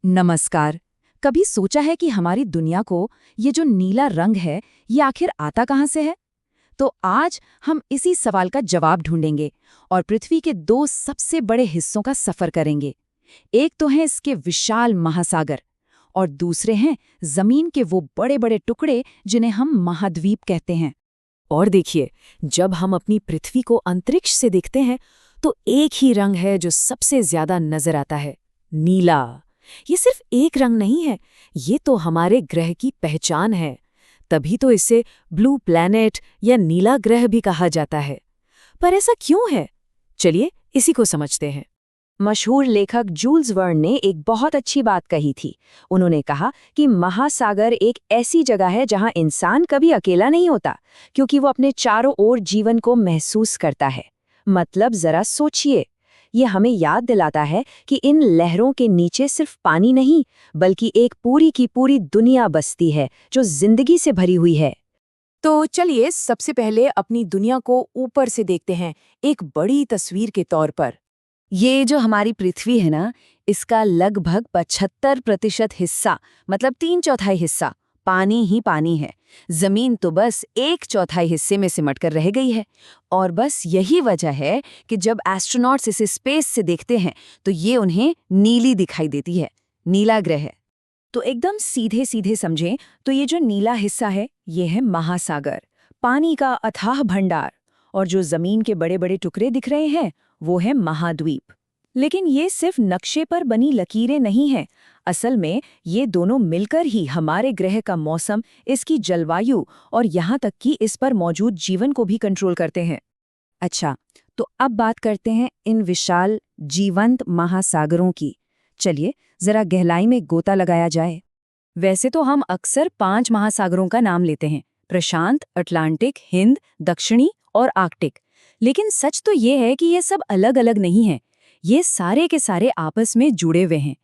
नमस्कार। कभी सोचा है कि हमारी दुनिया को ये जो नीला रंग है, ये आखिर आता कहाँ से है? तो आज हम इसी सवाल का जवाब ढूंढेंगे और पृथ्वी के दो सबसे बड़े हिस्सों का सफर करेंगे। एक तो है इसके विशाल महासागर और दूसरे हैं जमीन के वो बड़े बड़े टुकड़े जिन्हें हम महाद्वीप कहते हैं। और देखिए, जब हम अपनी पृथ्वी को अंतरिक्ष से देखते हैं तो एक ही रंग है जो सबसे ज्यादा नजर आता है, नीला। ये सिर्फ एक रंग नहीं है, ये तो हमारे ग्रह की पहचान है। तभी तो इसे ब्लू प्लैनेट या नीला ग्रह भी कहा जाता है। पर ऐसा क्यों है? चलिए इसी को समझते हैं। मशहूर लेखक जूल्स वर्न ने एक बहुत अच्छी बात कही थी। उन्होंने कहा कि महासागर एक ऐसी जगह है जहां इंसान कभी अकेला नहीं होता, क्योंकि वो अपने चारों ओर जीवन को महसूस करता है। मतलब जरा सोचिए, ये हमें याद दिलाता है कि इन लहरों के नीचे सिर्फ पानी नहीं, बल्कि एक पूरी की पूरी दुनिया बसती है जो जिंदगी से भरी हुई है। तो चलिए सबसे पहले अपनी दुनिया को ऊपर से देखते हैं, एक बड़ी तस्वीर के तौर पर। ये जो हमारी पृथ्वी है ना, इसका लगभग 75% हिस्सा, मतलब 3/4 हिस्सा पानी ही पानी है। जमीन तो बस 1/4 हिस्से में सिमट कर रह गई है। और बस यही वजह है कि जब एस्ट्रोनॉट्स इसे स्पेस से देखते हैं तो ये उन्हें नीली दिखाई देती है, नीला ग्रह। तो एकदम सीधे सीधे समझें तो ये जो नीला हिस्सा है, ये है महासागर, पानी का अथाह भंडार। और जो जमीन के बड़े बड़े टुकड़े दिख रहे हैं, वो है महाद्वीप। लेकिन ये सिर्फ नक्शे पर बनी लकीरें नहीं हैं। असल में ये दोनों मिलकर ही हमारे ग्रह का मौसम, इसकी जलवायु और यहाँ तक कि इस पर मौजूद जीवन को भी कंट्रोल करते हैं। अच्छा, तो अब बात करते हैं इन विशाल जीवंत महासागरों की। चलिए जरा गहराई में गोता लगाया जाए। वैसे तो हम अक्सर 5 महासागरों का नाम लेते हैं, प्रशांत, अटलांटिक, हिंद, दक्षिणी और आर्कटिक। लेकिन सच तो ये है कि ये सब अलग अलग नहीं हैं। ये सारे के सारे आपस में जुड़े हुए हैं।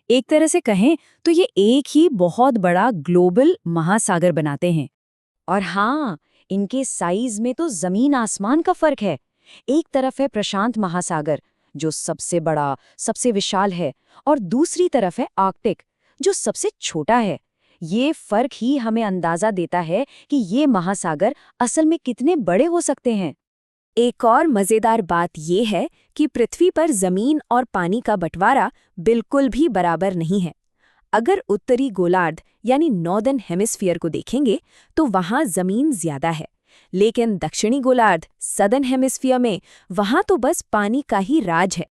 एक तरह से कहें तो ये एक ही बहुत बड़ा ग्लोबल महासागर बनाते हैं। और हाँ, इनके साइज में तो जमीन आसमान का फर्क है। एक तरफ है प्रशांत महासागर, जो सबसे बड़ा, सबसे विशाल है, और दूसरी तरफ है आर्कटिक, जो सबसे छोटा है। ये फर्क ही हमें अंदाजा देता है कि ये महासागर असल में कितने बड़े हो सकते हैं। एक और मजेदार बात ये है कि पृथ्वी पर जमीन और पानी का बंटवारा बिल्कुल भी बराबर नहीं है। अगर उत्तरी गोलार्ध यानी नॉर्दर्न हेमिस्फीयर को देखेंगे तो वहां जमीन ज्यादा है, लेकिन दक्षिणी गोलार्ध सदर्न हेमिस्फीयर में वहां तो बस पानी का ही राज है।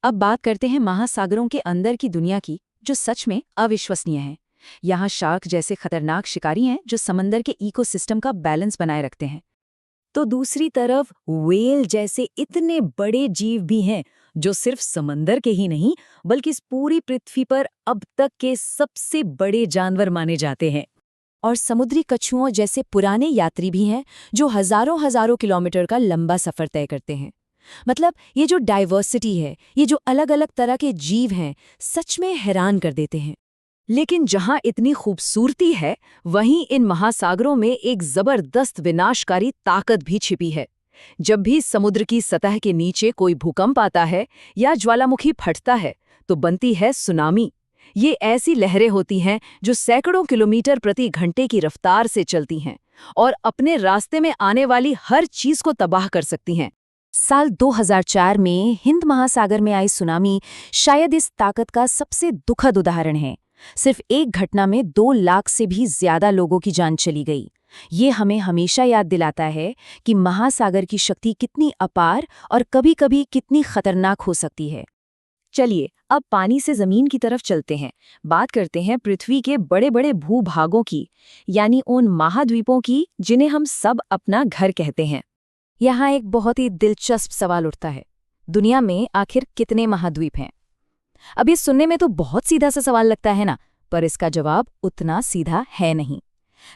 अब बात करते हैं महासागरों के अंदर की दुनिया की, जो सच में अविश्वसनीय है। यहाँ शार्क जैसे खतरनाक शिकारी हैं जो समंदर के इकोसिस्टम का बैलेंस बनाए रखते हैं। तो दूसरी तरफ व्हेल जैसे इतने बड़े जीव भी हैं जो सिर्फ समंदर के ही नहीं, बल्कि इस पूरी पृथ्वी पर अब तक के सबसे बड़े जानवर माने जाते हैं। और समुद्री कछुओं जैसे पुराने यात्री भी हैं जो हजारों हजारों किलोमीटर का लंबा सफर तय करते हैं। मतलब ये जो डाइवर्सिटी है, ये जो अलग अलग तरह के जीव हैं, सच में हैरान कर देते हैं। लेकिन जहां इतनी खूबसूरती है, वहीं इन महासागरों में एक जबरदस्त विनाशकारी ताकत भी छिपी है। जब भी समुद्र की सतह के नीचे कोई भूकंप आता है या ज्वालामुखी फटता है, तो बनती है सुनामी। ये ऐसी लहरें होती हैं जो सैकड़ों किलोमीटर प्रति घंटे की रफ्तार से चलती हैं और अपने रास्ते में आने वाली हर चीज को तबाह कर सकती हैं। साल 2004 में हिंद महासागर में आई सुनामी शायद इस ताकत का सबसे दुखद उदाहरण है। सिर्फ एक घटना में 2 लाख से भी ज्यादा लोगों की जान चली गई। ये हमें हमेशा याद दिलाता है कि महासागर की शक्ति कितनी अपार और कभी-कभी कितनी खतरनाक हो सकती है। चलिए अब पानी से जमीन की तरफ चलते हैं। बात करते हैं पृथ्वी के बड़े-बड़े भूभागों की, यानी उन महाद्वीपों की जिन्हें हम सब अपना घर कहते हैं। यहाँ एक बहुत ही दिलचस्प सवाल उठता है, दुनिया में आखिर कितने महाद्वीप हैं? अब ये सुनने में तो बहुत सीधा सा सवाल लगता है ना, पर इसका जवाब उतना सीधा है नहीं।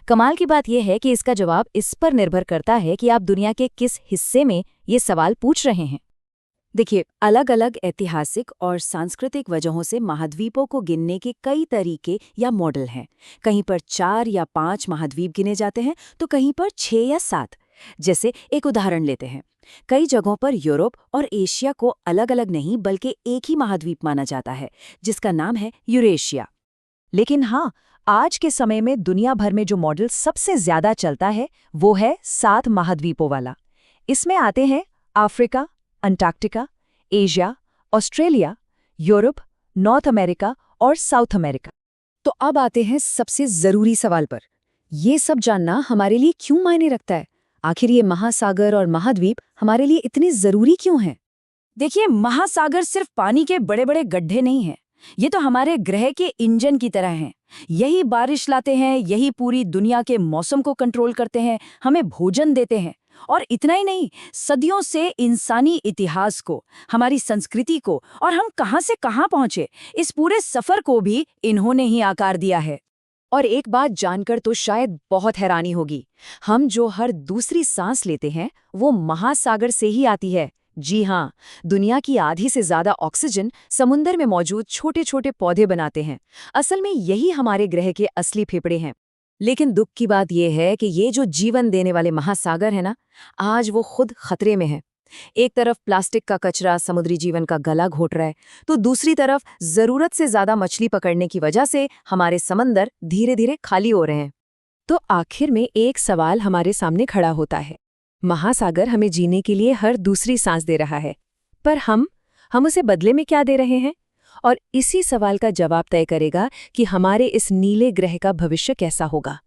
कमाल की बात यह है कि इसका जवाब इस पर निर्भर करता है कि आप दुनिया के किस हिस्से में ये सवाल पूछ रहे हैं। देखिए, अलग अलग ऐतिहासिक और सांस्कृतिक वजहों से महाद्वीपों को गिनने के कई तरीके या मॉडल हैं। कहीं पर 4 या 5 महाद्वीप गिने जाते हैं, तो कहीं पर 6 या 7। जैसे एक उदाहरण लेते हैं, कई जगहों पर यूरोप और एशिया को अलग अलग नहीं बल्कि एक ही महाद्वीप माना जाता है, जिसका नाम है यूरेशिया। लेकिन हाँ, आज के समय में दुनिया भर में जो मॉडल सबसे ज्यादा चलता है वो है 7 महाद्वीपों वाला। इसमें आते हैं Africa, Antarctica, Asia, Australia, Europe, north America और साउथ अमेरिका। तो अब आते हैं सबसे जरूरी सवाल पर। ये सब जानना हमारे लिए क्यों मायने रखता है? आखिर ये महासागर और महाद्वीप हमारे लिए इतने जरूरी क्यों हैं? देखिए, महासागर सिर्फ पानी के बड़े बड़े गड्ढे नहीं हैं। ये तो हमारे ग्रह के इंजन की तरह हैं। यही बारिश लाते हैं, यही पूरी दुनिया के मौसम को कंट्रोल करते हैं, हमें भोजन देते हैं। और इतना ही नहीं, सदियों से इंसानी इतिहास को, हमारी संस्कृति को और हम कहां से कहां पहुंचे, इस पूरे सफर को भी इन्होंने ही आकार दिया है। और एक बात जानकर तो शायद बहुत हैरानी होगी, हम जो हर दूसरी सांस लेते हैं वो महासागर से ही आती है। जी हाँ, दुनिया की आधी से ज्यादा ऑक्सीजन समुद्र में मौजूद छोटे छोटे पौधे बनाते हैं। असल में यही हमारे ग्रह के असली फेफड़े हैं। लेकिन दुख की बात यह है कि ये जो जीवन देने वाले महासागर है ना, आज वो खुद खतरे में है। एक तरफ प्लास्टिक का कचरा समुद्री जीवन का गला घोट रहा है, तो दूसरी तरफ जरूरत से ज्यादा मछली पकड़ने की वजह से हमारे समंदर धीरे धीरे खाली हो रहे हैं। तो आखिर में एक सवाल हमारे सामने खड़ा होता है। महासागर हमें जीने के लिए हर दूसरी सांस दे रहा है, पर हम उसे बदले में क्या दे रहे हैं? और इसी सवाल का जवाब तय करेगा कि हमारे इस नीले ग्रह का भविष्य कैसा होगा।